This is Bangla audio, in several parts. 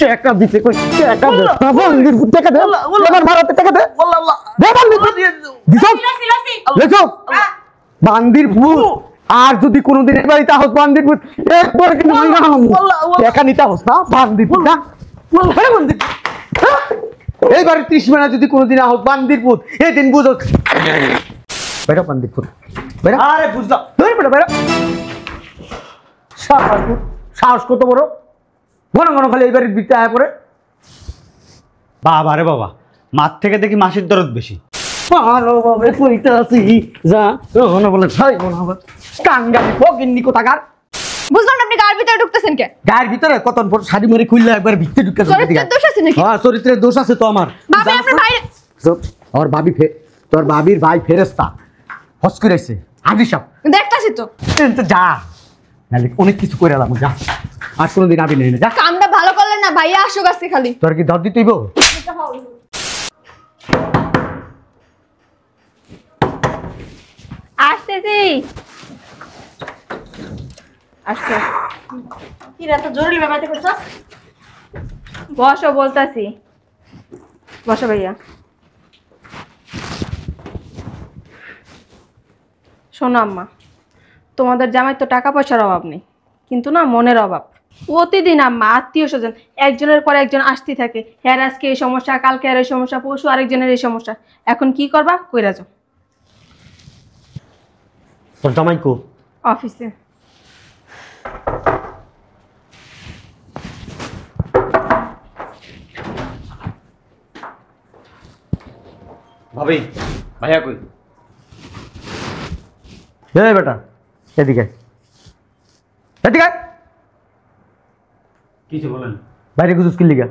টাকা দিতে কই টাকা দে বান্দির পুত টাকা দে এবার মারাতে টাকা দে আল্লাহ দে বান্দির পুত দেখো বান্দির পুত আর যদি কোনোদিন এই বাড়িতে আহস বান্দির পুত একবার কিন্তু টাকা নিতে আহস না বান্দির পুত না বান্দির এই বাড়ির 30 মিনিট যদি কোনোদিন আহস বান্দির পুত এই দিন বুঝো বেটা বান্দির পুত বেটা আরে বুঝলাম তুই বেটা বেটা সাহস কত বড় ঘন ঘন খালি এই বাড়ির বিতে আয়া পড়ে বাবা রে বাবা মাঠ থেকে দেখি মাসির দরদ বেশি ভালোভাবে কইতাছি যা না বলে ছাই মনে হবে কাঙ্গালি ফকিন্নি কোথাকার বুঝলাম না আপনি গায়ের ভিতরে ঢুকতেছেন কে গায়ের ভিতরে কতন পর শাড়ি মারি খুললে একবার ভিতরে ঢুকে যাবে চরিত্রের দোষ আছে নাকি হ্যাঁ চরিত্রের দোষ আছে তো আমার ভাবি আপনার ভাই আর ভাবি তোর ভাবির ভাই ফেরেশতা হস করেছে আজি সব দেখতাছি তো যা নালে অনেক কিছু করে এলাম যা আর কোনোদিন আবি নেই না যা কামটা ভালো করলেন না ভাইয়া আসুক আজকে খালি তোর কি ধর দিতেইব আসতেছি আসতে কি রে, এত জরুরি ব্যাপারটা করছস? বসো বলতাছি বসো ভাইয়া শোনো আম্মা তোমাদের জামাই তো টাকা পয়সার অভাব নেই কিন্তু না মনের অভাব প্রতিদিন আম্মা আত্মীয় স্বজন একজনের পর একজন আসতে থাকে হ্যাঁ আজকে এই সমস্যা কালকে আর এই সমস্যা পরশু আরেকজনের এই সমস্যা এখন কি করবা কইরা যাও তোর জামাই কো অফিসে ভাবি ভাইয়া কই এই বেটা এদিকে এদিকে কিছু বলেন বাইরে গুজুস কি লিগা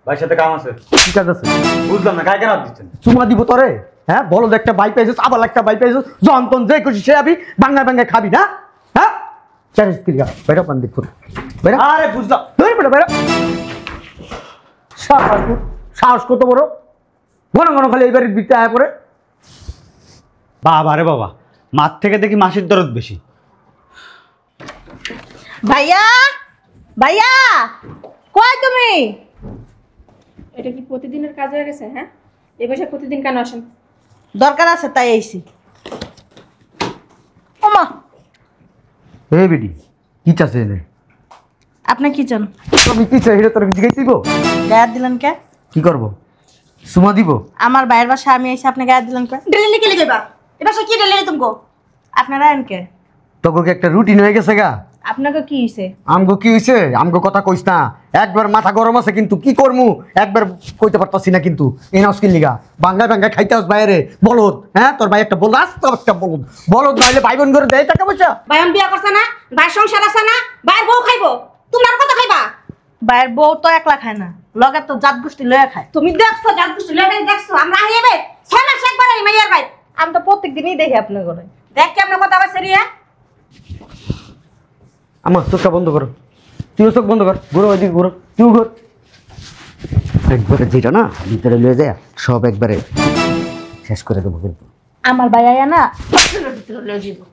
ভাইয়ের সাথে কাম আছে কি কাজ আছে বুঝলাম না গায়ে কেন হাত দিচ্ছেন চুমা দিব তোরে হ্যাঁ বলো একটা বাই পাইছিস আবার একটা বাই পাইছিস যন্তন যে খুশি সে আবি বাংলা বাংলা খাবি না হ্যাঁ চারিস কি লিগা বেটা পান দিক বেটা আরে বুঝলাম তুই বেটা বেটা সাহস কত বড় ঘন ঘন খালি এই বাড়ির বিতে আয়া পড়ে বাবা রে বাবা মাঠ থেকে দেখি মাসির দরদ বেশি ভাইয়া ভাইয়া কই তুমি? এটা কি প্রতিদিনের কাজ হয়ে গেছে হ্যাঁ এই বসে প্রতিদিন কেন আসেন দরকার আছে তাই আইছি। ওমা হে বেডি কি চাচ্ছে এনে আপনি কি চান? তুমি কি চাই এটা তোর জিগাই দিব গায়ে দিলেন কে? কি করব সুমা দিব আমার ভাইয়ের বাসা আমি আইছি, আপনি গায়ে দিলেন কে? ডেলি কি লিখেবা এ বাসা কি ডেলি তুমকো আপনারা আইন কে? তোকে কি একটা রুটিন হয়ে গেছে গা আপনাকে কি হইছে? আমগো কি হইছে আমগো কথা কইস না একবার মাথা গরম আছে কিন্তু কি করমু একবার কইতে পারতাছি না কিন্তু এই নাও স্কিল লিগা বাংলা বাংলা খাইতে আস বাইরে বলদ হ্যাঁ তোর ভাই একটা বল রাস্তা একটা বলদ বলদ নাইলে ভাই বোন করে দেয় টাকা পয়সা ভাইয়ান বিয়া করছে না ভাই সংসার আছে না ভাইয়ের বউ খাইবো তোমরা কত খাইবা ভাইয়ের বউ তো একলা খায় না, লগে তো জাত গোষ্ঠী লয়ে খায়। তুমি দেখছো জাত গোষ্ঠী লগে দেখছো আমরা আইবে 6 মাস একবার এই মাইয়ার ভাই আমি তো প্রত্যেক দিনই দেখি আপনার ঘরে। দেখ কেমন কথা কইছে রিয়া আমার চোখটা বন্ধ করো তুইও চোখ বন্ধ কর ঘুরো ওইদিকে ঘুরো তুই ঘুর একবারে যেটা না ভিতরে লয়ে যায় সব একবারে শেষ করে দেবো কিন্তু আমার ভাই আয়া না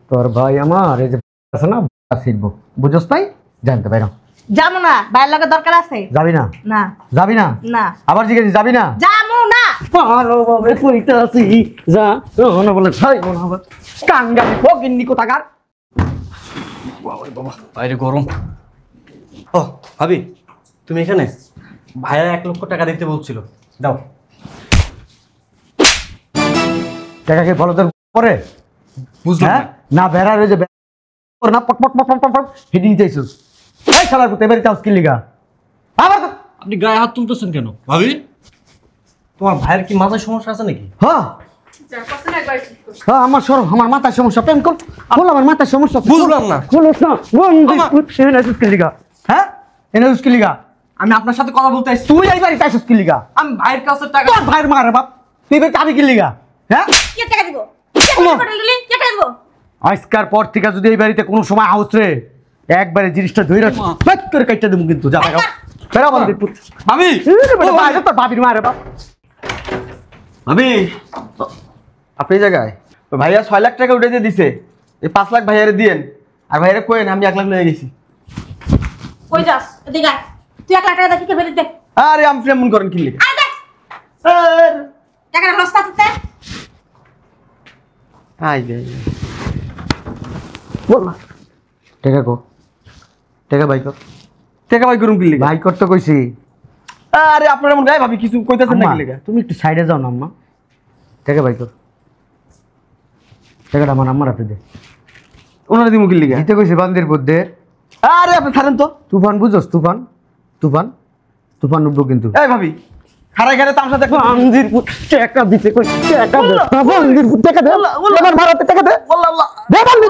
তোর ভাই আমার এই যে আছে না শিখবো বুঝোস তাই জানতে পারো যাবো না, ভাইয়ের লগে দরকার আছে। যাবি না না যাবি না না আবার জিজ্ঞেস যাবি না যাবো না। ভালোভাবে কইতাছি যা না বলে ছাই মনে হবে কাঙ্গালি ফকিন্নি কোথাকার বাবা বাইরে গরম ও ভাবি তুমি এখানে ভাইয়া 1 লক্ষ টাকা দিতে বলছিল দাও টাকাকে বলদের পরে বুঝলাম হ্যাঁ না বেড়ার ওই যে না পট পট পট পট পট হিডি যাইছিস এই শালার পুতে এবারে চাস কি লিগা আবার আপনি গায়ে হাত তুলতেছেন কেন ভাবি তোমার ভাইয়ের কি মাথায় সমস্যা আছে নাকি হ্যাঁ হ্যাঁ আমার মাথায় সমস্যা প্রেম কর বল আমার মাথায় সমস্যা বুঝলাম না। বলো না এনে কি লিগা হ্যাঁ এনে কি লিগা আমি আপনার সাথে কথা বলতে আসছি তুই এই বাড়িতে আসিস কি লিগা আমি ভাইয়ের কাছে টাকা তোর ভাইয়ের মারে বাপ তুই বের কাবি কি লিগা হ্যাঁ কি টাকা দিব ডেলি কি টাকা দিব আজকার পর থেকে যদি এই বাড়িতে কোনো সময় আউস রে একবারে জিনিসটা ধইরা ব্যাক করে কাটতে দেবো কিন্তু যা বেরা বেরা বল দিপুত ভাবি বাইরে তোর বাবির মারে বাপ ভাবি আপনি এই জায়গায় ভাইয়া 6 লাখ টাকা উঠে দিয়ে দিছে এই 5 লাখ ভাইয়ারে দিয়েন আর ভাইয়ারে কইেন আমি 1 লাখ লয়ে গেছি কই যাস এদিকে আয় তুই 1 লাখ টাকা দেখি কে ফেরত দে। আরে আপনি এমন করেন কি লিখে? আরে দেখ টাকাটা লস্তা দিতে। আই রে বল টাকা কো টাকা বাই কর টাকা ভাই করুন কি লিখে? বাই করতে কইছি। আরে আপনার এমন গায়ে ভাবি কিছু কইতাছেন না আম্মা, কি লিখে? তুমি একটু সাইডে যাও না আম্মা। টাকা বাই কর, টাকাটা আমার আম্মার হাতে দে। ওনারা দিমু কি লিখে? দিতে কইছি বান্দির বুদ্ধে। আরে আপনি ছাড়েন তো। তুফান বুঝছস? তুফান তুফান তুফান উঠবো কিন্তু। এই ভাবি খাড়াই খাড়াই তামসা দেখো। বান্দির টাকা দিতে কই টাকা দে। বান্দির টাকা দে, আমার মারাতে টাকা দে। আল্লাহ আল্লাহ দে বান্দির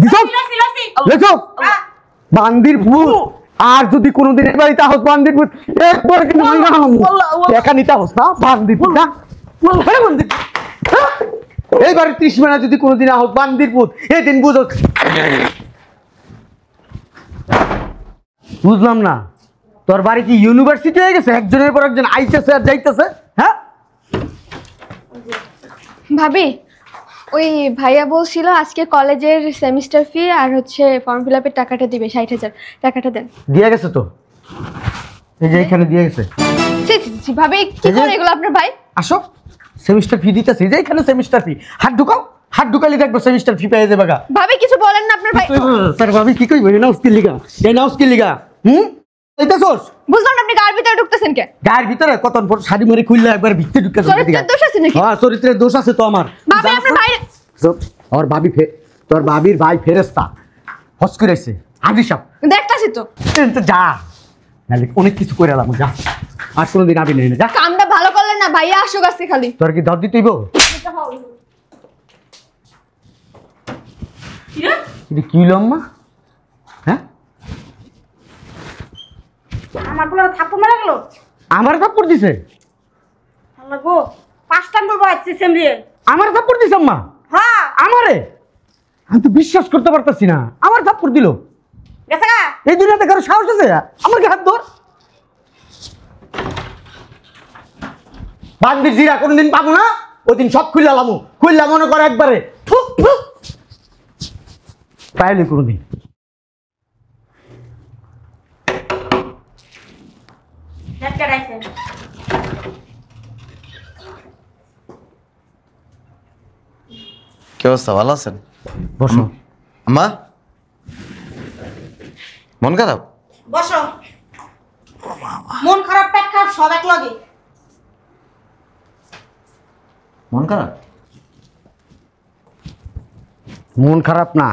দিছস লসি। লেছো বান্দির ভূত। আর যদি কোনোদিন এই বাড়িতে আহস বান্দির ভূত একবার কিন্তু ভাঙা হাম টাকা নিতে আহস না বান্দির ভূত না। হ্যাঁ বান্দির এইবার 30 মিনিট যদি কোনোদিন আহস বান্দির ভূত এই দিন বুঝস। বুঝলাম না তোর বাড়ি কি ইউনিভার্সিটি হয়ে গেছে? একজনের পর একজন আইতেছে আর যাইতেছে। হ্যাঁ ভাবি, ওই ভাইয়া বলছিল আজকে কলেজের সেমিস্টার ফি আর হচ্ছে ফর্ম ফিল আপের টাকাটা দিবে 60,000 টাকাটা দেন। দিয়ে গেছে তো, এই যে এখানে দিয়ে গেছে। ভাবি কি এই যে- করে এগুলো আপনার ভাই? আসো সেমিস্টার ফি দিতেছে, এই যে এখানে সেমিস্টার ফি। হাত ঢুকাও, হাত ঢুকালি দেখবো সেমিস্টার ফি পেয়ে যাবে গা। ভাবি কিছু বলেন না আপনার ভাই। স্যার ভাবি কি কইব? এই নাউস কি লিগা, এই নাউস কি লিগা? এইটাছস বুঝলাম না আপনি গায়ের ভিতরে ঢুকতেছেন কে? গায়ের ভিতরে কতন পর শাড়ি মারি খুললে একবার ভিতরে ঢুকে যাবে। চরিত্রের দোষ আছে নাকি? হ্যাঁ চরিত্রের দোষ আছে তো আমার। ভাবি আপনার ভাই আর ভাবি তোর ভাবির ভাই ফেরেশতা হস করেছে আজি সব দেখতাছি তো। তো যা নালে অনেক কিছু করে এলাম। যা আর কোনোদিন আবি নেই না। যা কামটা ভালো করলেন না, ভাইয়া আসুক আজকে খালি। তোর কি দর দিতেইব? এটা কি লম্মা? হ্যাঁ আমার বলে থাপ্পড় মারা গেল। আমার থাপ্পড় দিছে? আল্লাহ গো 5 টান বলবো আইছে সেমরিয়ে। আমার থাপ্পড় দিছে আম্মা? হ্যাঁ আমারে? আমি তো বিশ্বাস করতে পারতাছি না, আমার থাপ্পড় দিল। গেছে গা। এই দুনিয়াতে কারো সাহস আছে আমার কি হাত ধর? বান্দির জিরা কোনদিন পাবো না, ওই দিন সব খুললাম মনে করে একবারে পাইলে কোনদিন। ঝটকা রাইছে। কি অবস্থা, ভালো আছেন? বসো। আম্মা মন খারাপ? বসো। মন খারাপ পেট খারাপ সব এক লগে। মন খারাপ? মন খারাপ না,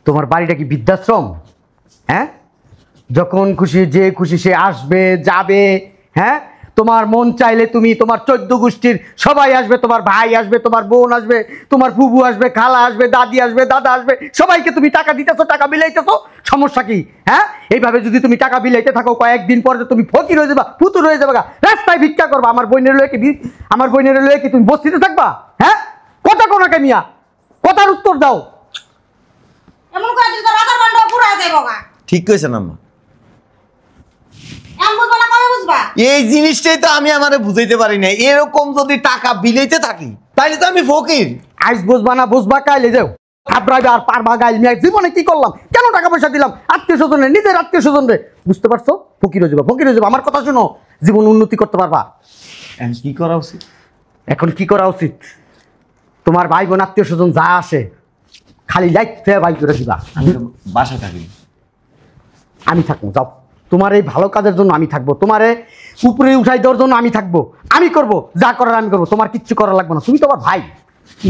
তোমার বাড়িটা কি বৃদ্ধাশ্রম? হ্যাঁ, যখন খুশি যে খুশি সে আসবে যাবে। হ্যাঁ, তোমার মন চাইলে তুমি তোমার 14 গোষ্ঠীর সবাই আসবে, তোমার ভাই আসবে, তোমার বোন আসবে, তোমার ফুবু আসবে, খালা আসবে, দাদি আসবে, দাদা আসবে, সবাইকে তুমি টাকা দিতেছো, টাকা বিলাইতেছো। সমস্যা কি? হ্যাঁ, এইভাবে যদি তুমি টাকা বিলাইতে থাকো কয়েকদিন পরে তুমি ফকির হয়ে যাবা, ফুতুর হয়ে যাবে, রাস্তায় ভিক্ষা করবা। আমার বোনের লয়ে কি তুমি বস্তিতে থাকবা? হ্যাঁ, কথা কোনাকে মিয়া, কথার উত্তর দাও। এমন করে দিল তো রাজার বান্ড পুরা যাইব গা। ঠিক কইছেন আম্মা। এম বুঝবা না কবে বুঝবা? এই জিনিসটাই তো আমি আমারে বুঝাইতে পারি না। এরকম যদি টাকা বিলাইতে থাকি তাইলে তো আমি ফকির। আইস বুঝবা না বুঝবা কাইলে যাও থাপড়াইবে আর পারবা গাইল মিয়া। জীবনে কি করলাম, কেন টাকা পয়সা দিলাম আত্মীয় স্বজনে, নিজের আত্মীয় স্বজনরে? বুঝতে পারছো? ফকির হয়ে যাবা, ফকির হয়ে যাবা। আমার কথা শুনো, জীবন উন্নতি করতে পারবা। এখন কি করা উচিত? এখন কি করা উচিত? তোমার ভাই বোন আত্মীয় স্বজন যা আসে খালি লাইট ফেয়ে ভাই করে দিবা। আমি তো বাসায় থাকি। আমি থাকবো, যাও। তোমার এই ভালো কাজের জন্য আমি থাকবো, তোমারে উপরে উঠাই দেওয়ার জন্য আমি থাকবো। আমি করব যা করার আমি করবো, তোমার কিচ্ছু করা লাগবে না। তুমি তো আমার ভাই,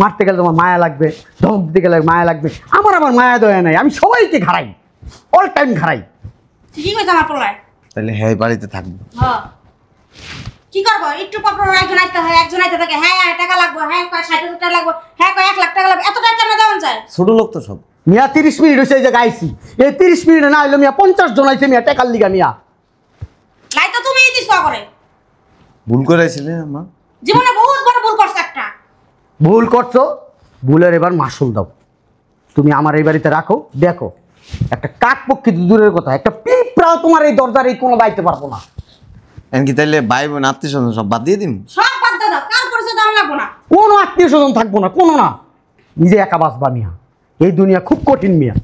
মারতে গেলে তোমার মায়া লাগবে, ধমক দিতে গেলে মায়া লাগবে। আমার মায়া দয়া নাই, আমি সবাইকে ঘাড়াই, অল টাইম ঘাড়াই। ঠিকই কইছ আমার পোলায়। তাহলে হ্যাঁ বাড়িতে থাকবো। হ্যাঁ কি করবো? একটু পর পর একজন আইতে হয়, একজন আইতে থাকে। হ্যাঁ টাকা লাগবে, হ্যাঁ কয় 60,000 টাকা লাগবে, হ্যাঁ কয় 1 লাখ টাকা লাগবে। এত টাকা কেন দেওয়া যায়? ছোট লোক তো সব। মিয়া 30 মিনিট হয়েছে এই জায়গায় আইসি, এই 30 মিনিটে না হইলো মিয়া 50 জন আইছে মিয়া টেকার লিগা। মিয়া লাই তো তুমিই দিছ করে। ভুল করেছিলে আম্মা। জীবনে বহুত বড় ভুল করছ একটা। ভুল করছো, ভুলের এবার মাসুল দাও। তুমি আমার এই বাড়িতে রাখো, দেখো একটা কাক পক্ষী দূরের কথা, একটা পিঁপড়াও তোমার এই দরজার এই কোনো বাইতে পারবো না। এমনকি তাইলে ভাই বোন আত্মীয় স্বজন সব বাদ দিয়ে দিন। সব বাদ দাও, কার পরিচয় দাম লাগবো না। কোনো আত্মীয় স্বজন থাকবো না, কোনো না। নিজে একা বাঁচবা মিয়া, এই দুনিয়া খুব কঠিন মিয়া।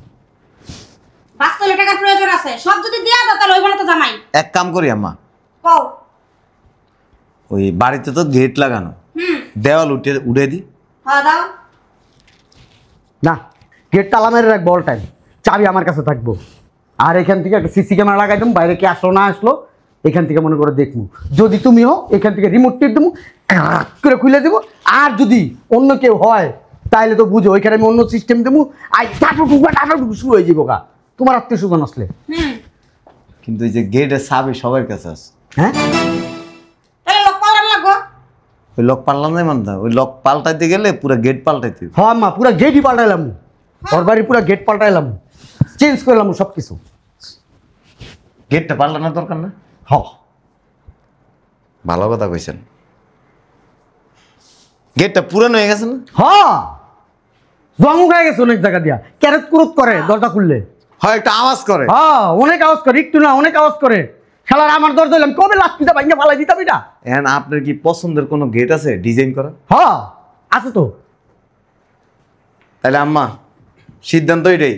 বাঁচতে তাহলে টাকার প্রয়োজন আছে, সব যদি দিয়া দাও তাহলে ওইখানে তো জামাই। এক কাম করি আম্মা, কও। ওই বাড়িতে তো গেট লাগানো, দেওয়াল উঠে দি। হ্যাঁ দাও। না, গেট তালা মেরে রাখবো অল টাইম, চাবি আমার কাছে থাকবো। আর এখান থেকে একটা সিসি ক্যামেরা লাগাই দেবো, বাইরে কি আসলো না আসলো এখান থেকে মনে করে দেখবো। যদি তুমি হও এখান থেকে রিমোট টিপ দেবো, করে খুলে দেবো। আর যদি অন্য কেউ হয় তাহলে তো বুঝো ওইখানে আমি অন্য সিস্টেম দেবো, আর টাটাটুকু শুরু হয়ে যাবো গা তোমার আত্মীয় স্বজন আসলে। কিন্তু এই যে গেটের চাবি সবার কাছে আছে। হ্যাঁ, তাহলে লোক পাল্টান লাগবো। ওই লক পাল্টান নাই মানতা, ওই লক পাল্টাইতে গেলে পুরো গেট পাল্টাইতে হবে। হ্যাঁ মা, পুরো গেটই পাল্টাইলাম, ওর বাড়ির পুরো গেট পাল্টাইলাম, চেঞ্জ করলাম সব কিছু। গেটটা পাল্টানোর দরকার না? হ, ভালো কথা কইছেন। গেটটা পুরানো হয়ে গেছে না? হ্যাঁ, জমুক হয়ে গেছে অনেক জায়গা দিয়া, ক্যারেট কুরুত করে দরজা খুললে। হয় একটা আওয়াজ করে। হ্যাঁ, অনেক আওয়াজ করে, একটু না অনেক আওয়াজ করে। শালার আমার দরজা দিলাম, কবে লাস্তিটা ভাঙিয়ে ফালাই দিতাম না। এখন আপনার কি পছন্দের কোনো গেট আছে ডিজাইন করা? হ্যাঁ আছে তো। তাহলে আম্মা সিদ্ধান্ত এটাই,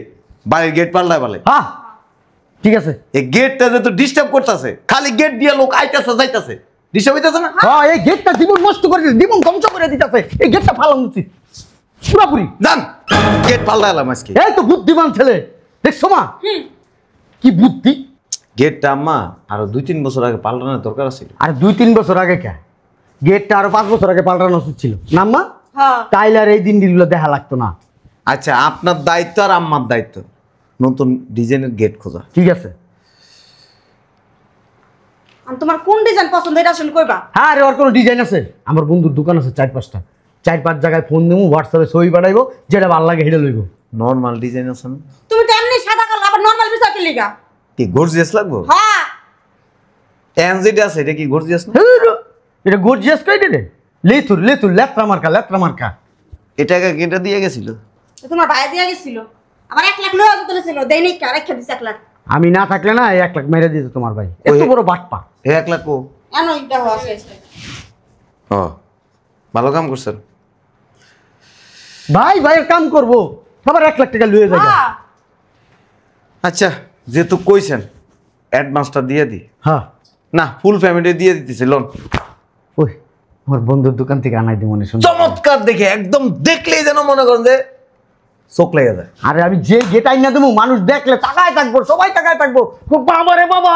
বাড়ির গেট পাল্টায় বলে। হ্যাঁ ঠিক আছে। এই গেটটা যে তো ডিস্টার্ব করতেছে, খালি গেট দিয়ে লোক আইতাছে যাইতাছে, ডিস্টার্ব হইতাছে না? হ্যাঁ, এই গেটটা জীবন নষ্ট করে দিচ্ছে, জীবন ধ্বংস করে দিতেছে। এই গেটটা ফালানো উচিত পুরাপুরি। জান গেট পাল্টাইলাম আজকে। এই তো বুদ্ধিমান ছেলে, দেখছো মা কি বুদ্ধি। গেটটা আম্মা আরো 2-3 বছর আগে পাল্টানোর দরকার ছিল। আর 2-3 বছর আগে কে, গেটটা আরো 5 বছর আগে পাল্টানো উচিত ছিল না মা? হ্যাঁ। তাইলে আর এই দিনগুলো দেখা লাগতো না। আচ্ছা, আপনার দায়িত্ব আর আম্মার দায়িত্ব নতুন ডিজাইনের গেট খোঁজা। ঠিক আছে। আর তোমার কোন ডিজাইন পছন্দ এটা শুন কইবা। হ্যাঁ রে, ওর কোনো ডিজাইন আছে? আমার বন্ধুর দোকান আছে 4-5টা, 4-5 জায়গায় ফোন দেবো, হোয়াটসঅ্যাপে ছবি পাঠাইবো, যেটা ভালো লাগে সেটা লইব। নরমাল ডিজাইন আছে না? তুমি তো এমনি সাদা কালো, আবার নরমাল বিষয় কি লিগা? কি গর্জিয়াস লাগবে? হ্যাঁ। এনজিডি আছে, এটা কি গর্জিয়াস না? এটা গর্জিয়াস কই রে? লেতুর লেতুর লেত্রা মার্কা। এটাকে কেটে দিয়ে গেছিল। তো তোমার ভাই দিয়া গেছিল, আবার 1 লাখ লয়ে যেতে ছিল, দেই কি আরেকটা দিছে 1 লাখ। আমি না থাকলে না 1 লাখ মেরে দিত তোমার ভাই, এত বড় বাটপা। হে 1 লাখ ও এনো ইটা আছে। ও ভালো কাম করছেন ভাই, ভাইয়ের কাম করবো, আবার 1 লাখ টাকা লয়ে যায়। হ্যাঁ। আচ্ছা, যেহেতু কইছেন অ্যাডভান্সটা দিয়ে দি। হ্যাঁ, না, ফুল ফ্যামিলি দিয়ে দিতেছে লোন। ওই আমার বন্ধুর দোকান থেকে আনাই দিই মনে শুনে। চমৎকার দেখে একদম দেখলেই যেন মনে করেন যে চোখ লেগে যায়। আরে আমি যে গেট আইনা দেবো, মানুষ দেখলে তাকায় থাকবো, সবাই তাকায় থাকবো, বাবা রে বাবা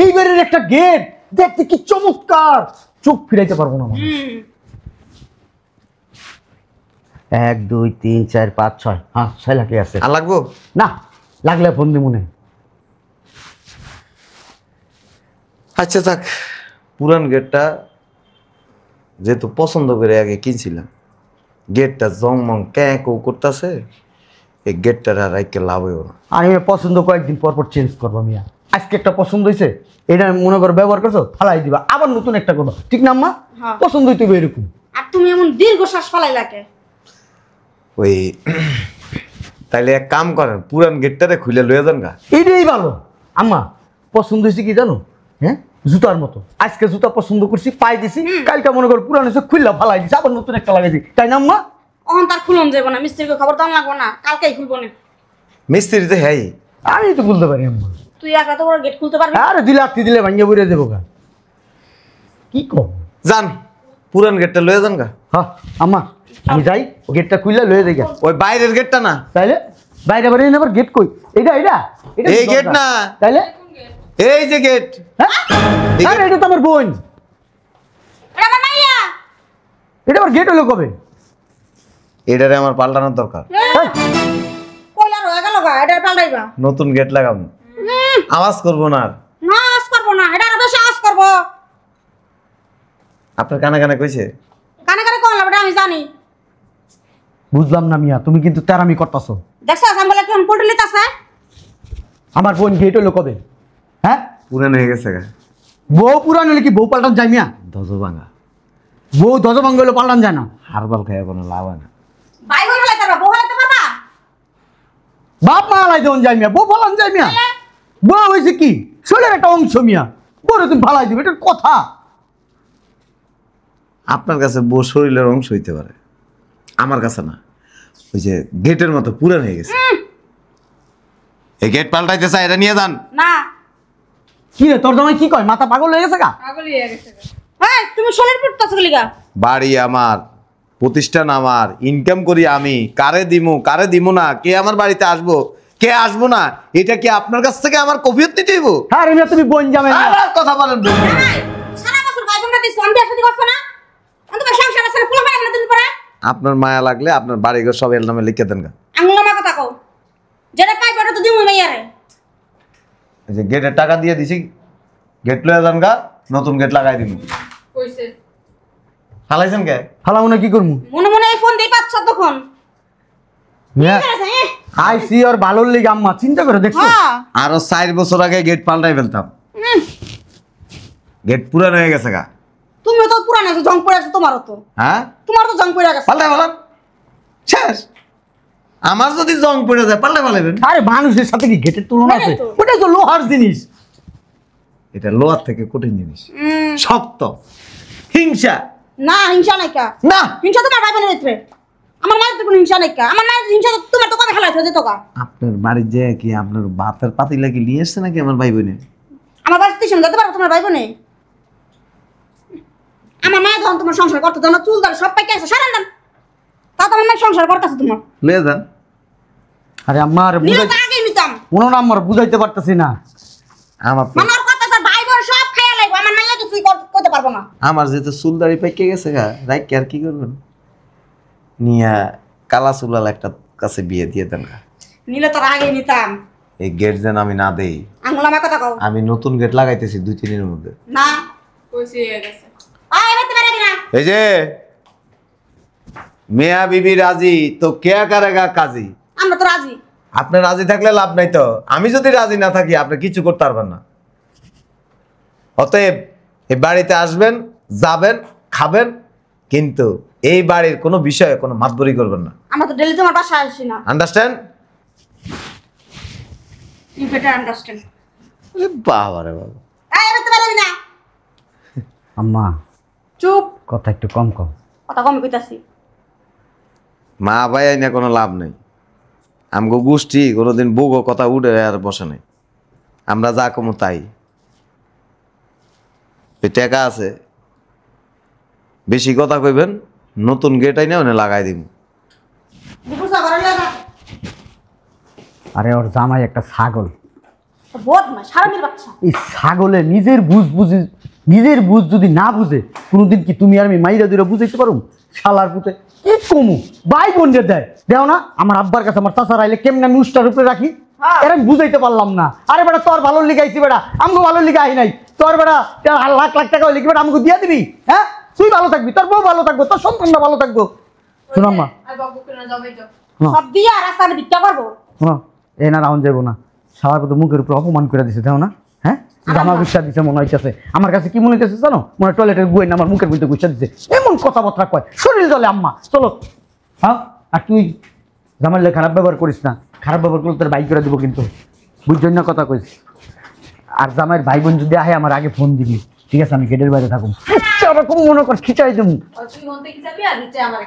এইবারের একটা গেট দেখতে কি চমৎকার, চোখ ফিরাইতে পারবো না মানুষ। 1 2 3 4 5 6, হ্যাঁ 6 লাখই আছে। আর লাগবো না, লাগলে ফোন দি মনে। আচ্ছা থাক, পুরান গেটটা যেহেতু পছন্দ করে আগে কিনছিলাম, গেটটা জংমং ক্যাঁকও করতেছে, এই গেটটার আর রাইকে লাভ হইব না। আমি পছন্দ কয়েকদিন পর পর চেঞ্জ করবো মিয়া। আজকে একটা পছন্দ হয়েছে, এটা মনে করো ব্যবহার করছো, ফালাই দিবা, আবার নতুন একটা করবো, ঠিক না আম্মা? হ্যাঁ। পছন্দ হইতে এরকম। আর তুমি এমন দীর্ঘশ্বাস ফালাইলা কে? ওই তাইলে এক কাম করেন, পুরান গেটটারে খুলে লয়ে যান গা। এইটাই ভালো আম্মা। পছন্দ হয়েছে কি জানো? হ্যাঁ, জুতার মতো। আজকে জুতা পছন্দ করছি, পাই দিছি, কালকে মনে করো পুরানো হয়েছে, খুললা ফালাই দিছি, আবার নতুন একটা লাগাইছি, তাই না আম্মা? অহন তার খুলন যাবো না, মিস্ত্রিকে খবর দাম লাগবো না, কালকেই খুলবো না। মিস্ত্রি তো হ্যাঁ, আমি তো বলতে পারি আম্মা। তুই একা তো বড় গেট খুলতে পারবি? আরে দিলে ভাঙিয়ে বইরে দেবো গা, কি কম। যান পুরান গেটটা লয়ে যান গা। হ্যাঁ আম্মা, আমি যাই, গেটটা খুললা লয়ে দেই গা। ওই বাইরের গেটটা না, তাইলে বাইরে বাইরে আবার গেট কই? এটা এই গেট না, তাইলে এই যে গেট। হ্যাঁ, আরে এটা তো আমার বোন, এটা আমার মাইয়া। এটা আবার গেট হলো কবে? এটারে আমার পাল্টানোর দরকার, এই, কইলা রয়ে গেল গা, এটা পাল্টাইবা। নতুন গেট লাগাবো, আওয়াজ করবো না আর। না আজ করবো না, এটা আরো বেশি আজ করবো। আপনার কানে কানে কইছে? কানে কানে কোন লাগবে আমি জানি। বুঝলাম না মিয়া, তুমি কিন্তু তেরামি করতেছো। দেখছো আমি বলে কেমন পটলিত আছে। আমার বোন গেট হলো কবে? হ্যাঁ, পুরান হয়ে গেছে গা। বউ পুরান হলে কি বউ পাল্টান যায় মিয়া? ধজ ভাঙা, বউ দশভাঙ্গ হলে পাল্টান যায় না। হারবাল খাইয়া কোনো লাভ হয় না। ভাই বোন হলাইতে পারবা, বউ হলাইতে পারবা? বাপ মা আলাই দেন যায় মিয়া, বউ ফালান যায় মিয়া। বউ হয়েছে কি শরীরের একটা অংশ মিয়া, বউ তুমি ফালাই দিবে, এটা কথা? আপনার কাছে বউ শরীরের অংশ হইতে পারে, আমার কাছে না। ওই যে গেটের মতো পুরান হয়ে গেছে। এই গেট পাল্টাইতে চাই, এটা নিয়ে যান। না কি রে তোর জামাই কি কয় মাথা পাগল হয়ে গেছে গা? হ্যাঁ তুমি সোলের পুটতাছ গলিগা। বাড়ি আমার, প্রতিষ্ঠান আমার, ইনকাম করি আমি, কারে দিমু না, কে আমার বাড়িতে আসবো কে আসবো না, এটা কি আপনার কাছ থেকে আমার কফিয়ত নিতে হইব? হ্যাঁ রে মিয়া, তুমি বোন জামাই না। আবার কথা বলেন বোন। এই, সারা বছর ভাই বোনরা দিছ আমি বিয়ে শাদী করছ না? আমি তো সংসার আছে না, পোলা পাই না তুমি পরে। আপনার মায়া লাগলে আপনার বাড়িঘর সব এর নামে লিখে দেন গা। আঙ্গুল আমার কথা কও। যেটা পাই বড় তো দিমু মাইয়ারে। এই যে গেটের টাকা দিয়ে দিছি, গেট লয়ে যান গা, নতুন গেট লাগাই দিমু। কইছে হালাইছেন কে? হালাও না কি করমু? মনে মনে এই ফোন দেই পাচ্ছ তখন। মিয়া ঠিক আছে, আইসি আর ভালোর লিগে আম্মা চিন্তা করে দেখছো? হ্যাঁ আরো 4 বছর আগে গেট পাল্টাই ফেলতাম। গেট পুরান হয়ে গেছে গা। তুমিও তো পুরানো আছো, জং পড়ে আছে তোমারও তো। হ্যাঁ, তোমার তো জং পড়ে গেছে। পাল্টাই বলেন শেষ। আমার যদি জং পড়ে যায় পাল্টাই ফেলাবেন। আরে মানুষের সাথে কি গেটের তুলনা আছে? তো। ওটা তো লোহার জিনিস। এটা লোহার থেকে কঠিন জিনিস, শক্ত। হিংসা না হিংসা নাই কা। না, হিংসা তোমার ভাই বোনের ভিতরে। আমার মায়ের তো কোনো হিংসা নাই কা। আমার মায়ের হিংসা তো তোমার তো কবে খেলাইছো যেত কা। আপনার বাড়ির যে কি আপনার ভাতের পাতিলা কি নিয়ে এসছে নাকি আমার ভাই বোনে? আমার বাড়িতে টিউশন যেতে পারো তোমার ভাই বোনে? আমার মায়ের যখন তোমার সংসার করতে তখন চুল দাঁড় সব পাইকে আছে সারান দান। তা তো আমার মায়ের সংসার করতেছে তোমার। লয়ে যান। আরে আমার নিলে তো আগেই নিতাম। ওনারা আমার বুঝাইতে পারতেছি না। আমার তো মামার কথা স্যার ভাই বোন সব খাইয়া লাগবে। আমার মাইয়া কিছুই করতে পারবো না। আমার যেহেতু চুল দাড়ি পেকে গেছে গা, রাইক আর কি করবেন, নিয়া কালা চুলাল একটা কাছে বিয়ে দিয়ে দেন গা। নিলে তো আগেই নিতাম। এই গেট যেন আমি না দেই। আঙুল আমার কথা কও। আমি নতুন গেট লাগাইতেছি 2-3 দিনের মধ্যে। না কইছে গেছে এবার তো পারবি না। এই যে মিয়া বিবি রাজি তো কেয়া করেগা কাজী। আমরা তো রাজি। আপনি রাজি থাকলে লাভ নাই তো। আমি যদি রাজি না থাকি আপনি কিছু করতে পারবেন না। অতএব এই বাড়িতে আসবেন, যাবেন, খাবেন, কিন্তু এই বাড়ির কোনো বিষয়ে কোনো মাতবরি করবেন না। আমরা তো ডেলি তোমার বাসায় আসি না। আন্ডারস্ট্যান্ড? You better understand. বাবা রে বাবা। এবার তো পারবি না। আম্মা চুপ। কথা একটু কম কম। কথা কম কইতাছি। মা ভাই আইনা কোনো লাভ নেই। আমগো গোষ্ঠী কোনোদিন বউগো কথা উঠে আর বসে নাই। আমরা যা কমু তাই। এই টাকা আছে, বেশি কথা কইবেন, নতুন গেট আইনা ওনে লাগাই দিব। বুঝা করে লাগা। আরে ওর জামাই একটা ছাগল। বদমাশ হারামির বাচ্চা। এই ছাগলে নিজের বুঝ যদি না বুঝে কোনোদিন কি তুমি আর আমি মাইরা দুইরা বুঝাইতে পারো? শালার পুতে কি কমু ভাই বোনদের দেয় দেও না। আমার আব্বার কাছে আমার চাচার আইলে কেমন আমি উষ্টার উপরে রাখি, এর আমি বুঝাইতে পারলাম না। আরে বেটা তোর ভালো লিগাইছি বেটা, আমগো ভালো লিগা আই নাই। তোর বেটা লাখ লাখ টাকা হইলে কি বেটা আমগো দিয়া দিবি? হ্যাঁ, তুই ভালো থাকবি, তোর বউ ভালো থাকবো, তোর সন্তানরা ভালো থাকবো। শোনো আম্মা, আর বাবু কেন যাবে তো সব দিয়া রাস্তায় ভিক্ষা করবো। শোনো এ না রাউন্ড যাবো না। শালার পুতে মুখের উপর অপমান করে দিছে দেও না। হ্যাঁ, জামা গুচ্ছা দিছে মনে হইতেছে। আমার কাছে কি মনে হইতেছে জানো? মনে হয় টয়লেটের গুয়ে না আমার মুখের ভিতরে গুচ্ছা দিছে। এমন কথাবার্তা কয় শরীর জলে। আম্মা চলো। হ্যাঁ, আর তুই জামাইলে খারাপ ব্যবহার করিস না। খারাপ ব্যবহার করলে তোর বাইক করে দিব কিন্তু, বুঝছই না কথা কইস। আর জামাইয়ের ভাই বোন যদি আহে আমার আগে ফোন দিবি, ঠিক আছে? আমি গেটের বাইরে থাকুম। ওরকম মনে কর খিচাই দেবো। তুই মন থেকে যাবি আর নিচে আমার